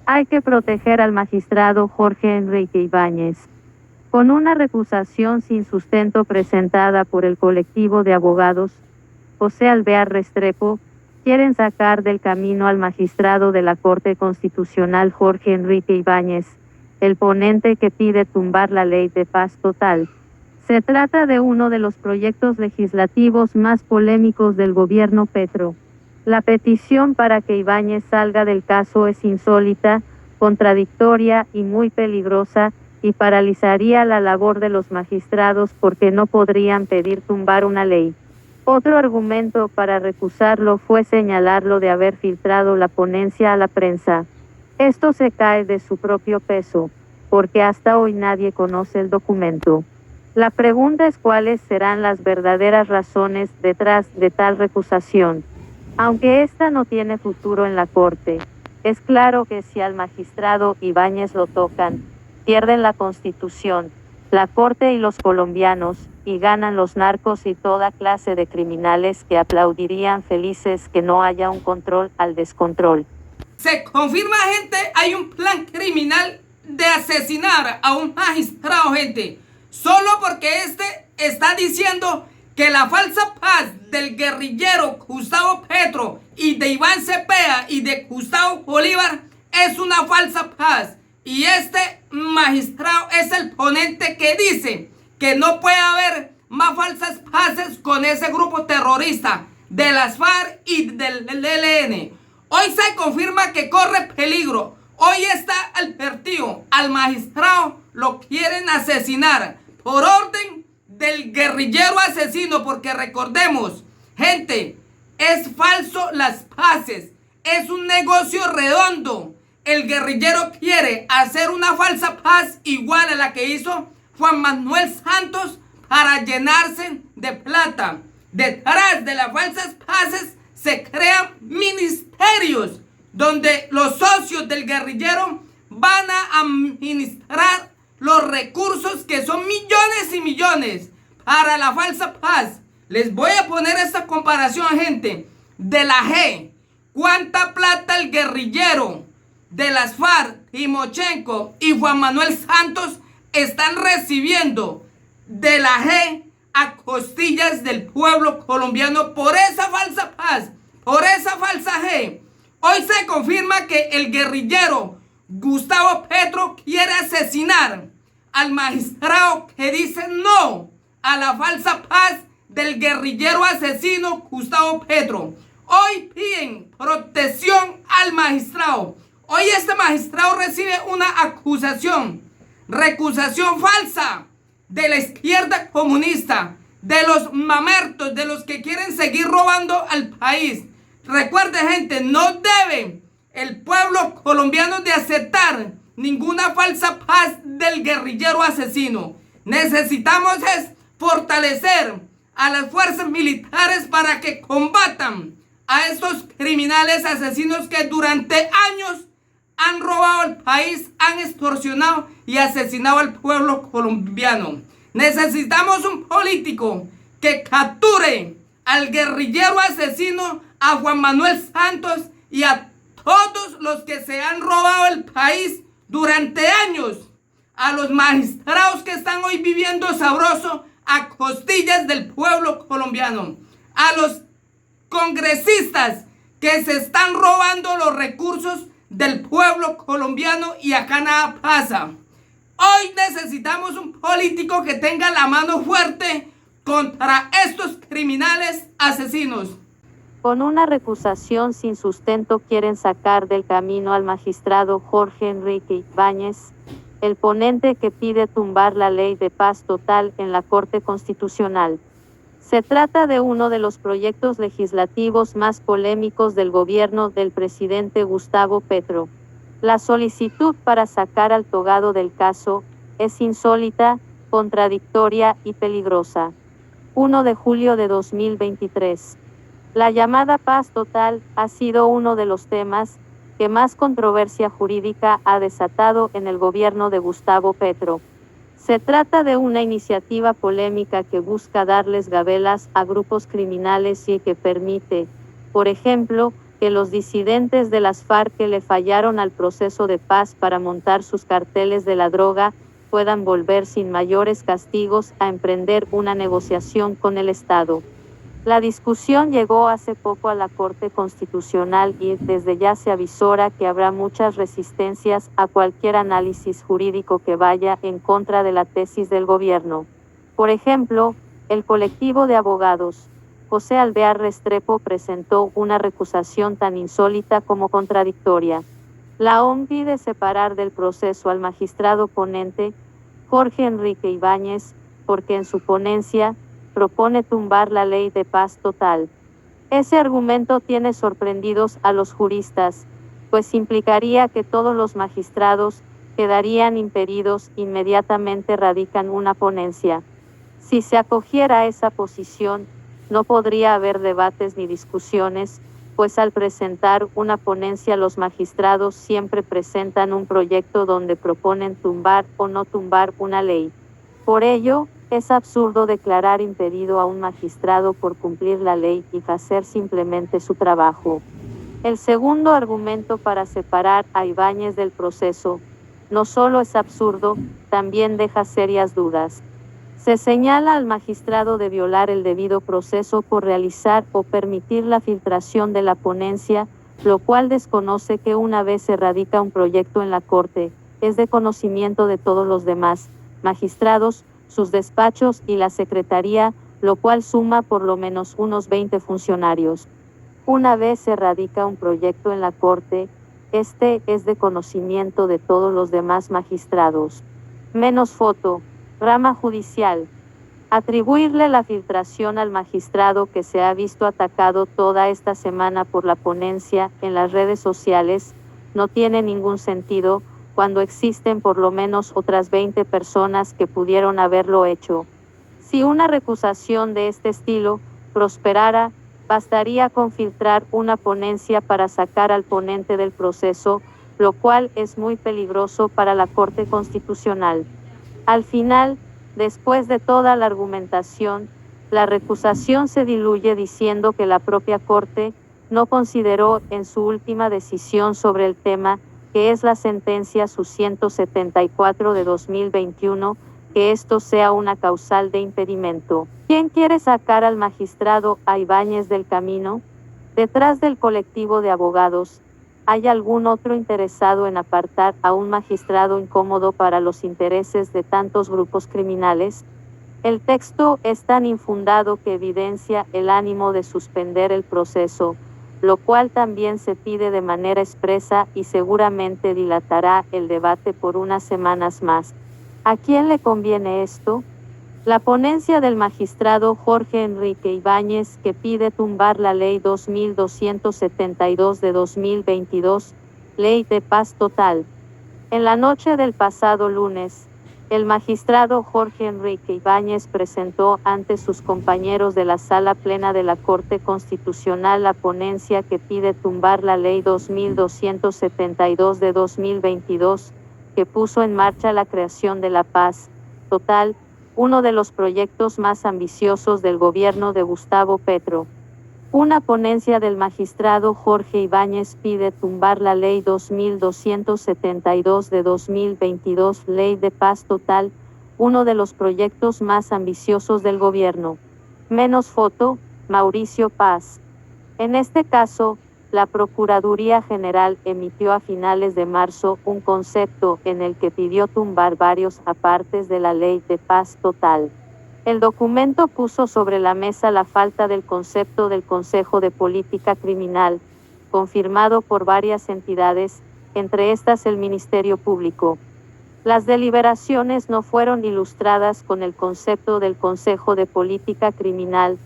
Hay que proteger al magistrado Jorge Enrique Ibáñez. Con una recusación sin sustento presentada por el colectivo de abogados, José Alvear Restrepo, quieren sacar del camino al magistrado de la Corte Constitucional Jorge Enrique Ibáñez, el ponente que pide tumbar la ley de paz total. Se trata de uno de los proyectos legislativos más polémicos del gobierno Petro. La petición para que Ibáñez salga del caso es insólita, contradictoria y muy peligrosa, y paralizaría la labor de los magistrados porque no podrían pedir tumbar una ley. Otro argumento para recusarlo fue señalarlo de haber filtrado la ponencia a la prensa. Esto se cae de su propio peso, porque hasta hoy nadie conoce el documento. La pregunta es cuáles serán las verdaderas razones detrás de tal recusación. Aunque esta no tiene futuro en la Corte, es claro que si al magistrado Ibáñez lo tocan, pierden la Constitución, la Corte y los colombianos, y ganan los narcos y toda clase de criminales que aplaudirían felices que no haya un control al descontrol. Se confirma, gente, hay un plan criminal de asesinar a un magistrado, gente, solo porque este está diciendo que la falsa paz del guerrillero Gustavo Petro y de Iván Cepeda y de Gustavo Bolívar es una falsa paz. Y este magistrado es el ponente que dice que no puede haber más falsas paces con ese grupo terrorista de las FARC y del ELN. Hoy se confirma que corre peligro. Hoy está advertido. Al magistrado lo quieren asesinar por orden del guerrillero asesino, porque recordemos, gente, es falso las paces. Es un negocio redondo. El guerrillero quiere hacer una falsa paz igual a la que hizo Juan Manuel Santos para llenarse de plata. Detrás de las falsas paces se crean ministerios donde los socios del guerrillero van a administrar los recursos que son millones y millones para la falsa paz. Les voy a poner esta comparación, gente, de la G. ¿Cuánta plata el guerrillero de las FARC, Timochenko y Juan Manuel Santos están recibiendo de la G a costillas del pueblo colombiano por esa falsa paz, por esa falsa G? Hoy se confirma que el guerrillero Gustavo Petro quiere asesinar al magistrado que dice no a la falsa paz del guerrillero asesino Gustavo Petro. Hoy piden protección al magistrado. Hoy este magistrado recibe una acusación, recusación falsa de la izquierda comunista, de los mamertos, de los que quieren seguir robando al país. Recuerde, gente, no debe el pueblo colombiano de aceptar ninguna falsa paz del guerrillero asesino. Necesitamos es fortalecer a las fuerzas militares para que combatan a estos criminales asesinos que durante años han robado el país, han extorsionado y asesinado al pueblo colombiano. Necesitamos un político que capture al guerrillero asesino, a Juan Manuel Santos y a todos los que se han robado el país durante años. A los magistrados que están hoy viviendo sabroso a costillas del pueblo colombiano. A los congresistas que se están robando los recursos del pueblo colombiano y acá nada pasa. Hoy necesitamos un político que tenga la mano fuerte contra estos criminales asesinos. Con una recusación sin sustento quieren sacar del camino al magistrado Jorge Enrique Ibáñez, el ponente que pide tumbar la ley de paz total en la Corte Constitucional. Se trata de uno de los proyectos legislativos más polémicos del gobierno del presidente Gustavo Petro. La solicitud para sacar al togado del caso es insólita, contradictoria y peligrosa. 1 de julio de 2023. La llamada paz total ha sido uno de los temas que más controversia jurídica ha desatado en el gobierno de Gustavo Petro. Se trata de una iniciativa polémica que busca darles gabelas a grupos criminales y que permite, por ejemplo, que los disidentes de las FARC que le fallaron al proceso de paz para montar sus carteles de la droga puedan volver sin mayores castigos a emprender una negociación con el Estado. La discusión llegó hace poco a la Corte Constitucional y desde ya se avisora que habrá muchas resistencias a cualquier análisis jurídico que vaya en contra de la tesis del gobierno. Por ejemplo, el colectivo de abogados José Alvear Restrepo presentó una recusación tan insólita como contradictoria. La OMS pide separar del proceso al magistrado ponente Jorge Enrique Ibáñez, porque en su ponencia propone tumbar la ley de paz total. Ese argumento tiene sorprendidos a los juristas, pues implicaría que todos los magistrados quedarían impedidos inmediatamente radican una ponencia. Si se acogiera a esa posición, no podría haber debates ni discusiones, pues al presentar una ponencia los magistrados siempre presentan un proyecto donde proponen tumbar o no tumbar una ley. Por ello, es absurdo declarar impedido a un magistrado por cumplir la ley y hacer simplemente su trabajo. El segundo argumento para separar a Ibáñez del proceso no solo es absurdo, también deja serias dudas. Se señala al magistrado de violar el debido proceso por realizar o permitir la filtración de la ponencia, lo cual desconoce que una vez se radica un proyecto en la Corte, es de conocimiento de todos los demás magistrados, sus despachos y la Secretaría, lo cual suma por lo menos unos 20 funcionarios. Una vez se radica un proyecto en la Corte, este es de conocimiento de todos los demás magistrados. Menos foto. Rama judicial. Atribuirle la filtración al magistrado que se ha visto atacado toda esta semana por la ponencia en las redes sociales no tiene ningún sentido cuando existen por lo menos otras 20 personas que pudieron haberlo hecho. Si una recusación de este estilo prosperara, bastaría con filtrar una ponencia para sacar al ponente del proceso, lo cual es muy peligroso para la Corte Constitucional. Al final, después de toda la argumentación, la recusación se diluye diciendo que la propia Corte no consideró en su última decisión sobre el tema, que es la sentencia su 174 de 2021, que esto sea una causal de impedimento. ¿Quién quiere sacar al magistrado a Ibáñez del camino? Detrás del colectivo de abogados, ¿hay algún otro interesado en apartar a un magistrado incómodo para los intereses de tantos grupos criminales? El texto es tan infundado que evidencia el ánimo de suspender el proceso, lo cual también se pide de manera expresa y seguramente dilatará el debate por unas semanas más. ¿A quién le conviene esto? La ponencia del magistrado Jorge Enrique Ibáñez, que pide tumbar la Ley 2272 de 2022, Ley de Paz Total. En la noche del pasado lunes, el magistrado Jorge Enrique Ibáñez presentó ante sus compañeros de la Sala Plena de la Corte Constitucional la ponencia que pide tumbar la Ley 2272 de 2022, que puso en marcha la creación de la paz total, uno de los proyectos más ambiciosos del gobierno de Gustavo Petro. Una ponencia del magistrado Jorge Ibáñez pide tumbar la Ley 2272 de 2022, Ley de Paz Total, uno de los proyectos más ambiciosos del gobierno. Menos foto, Mauricio Paz. En este caso, la Procuraduría General emitió a finales de marzo un concepto en el que pidió tumbar varios apartes de la Ley de Paz Total. El documento puso sobre la mesa la falta del concepto del Consejo de Política Criminal, confirmado por varias entidades, entre estas el Ministerio Público. Las deliberaciones no fueron ilustradas con el concepto del Consejo de Política Criminal,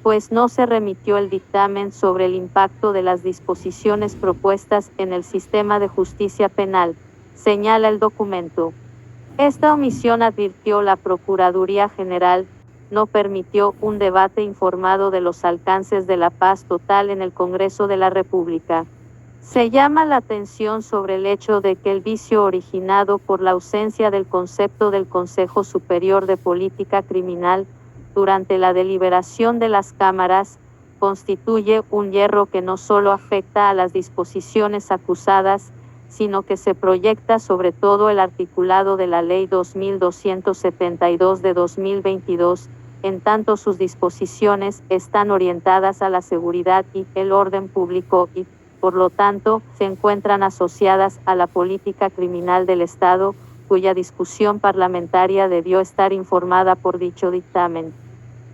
pues no se remitió el dictamen sobre el impacto de las disposiciones propuestas en el sistema de justicia penal, señala el documento. Esta omisión, advirtió la Procuraduría General, no permitió un debate informado de los alcances de la paz total en el Congreso de la República. Se llama la atención sobre el hecho de que el vicio originado por la ausencia del concepto del Consejo Superior de Política Criminal durante la deliberación de las cámaras constituye un hierro que no solo afecta a las disposiciones acusadas, sino que se proyecta sobre todo el articulado de la Ley 2272 de 2022, en tanto sus disposiciones están orientadas a la seguridad y el orden público y, por lo tanto, se encuentran asociadas a la política criminal del Estado, cuya discusión parlamentaria debió estar informada por dicho dictamen.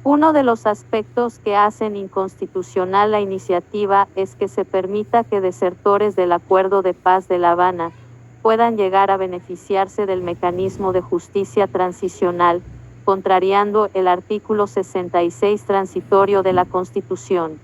Uno de los aspectos que hacen inconstitucional la iniciativa es que se permita que desertores del Acuerdo de Paz de La Habana puedan llegar a beneficiarse del mecanismo de justicia transicional, contrariando el artículo 66 transitorio de la Constitución.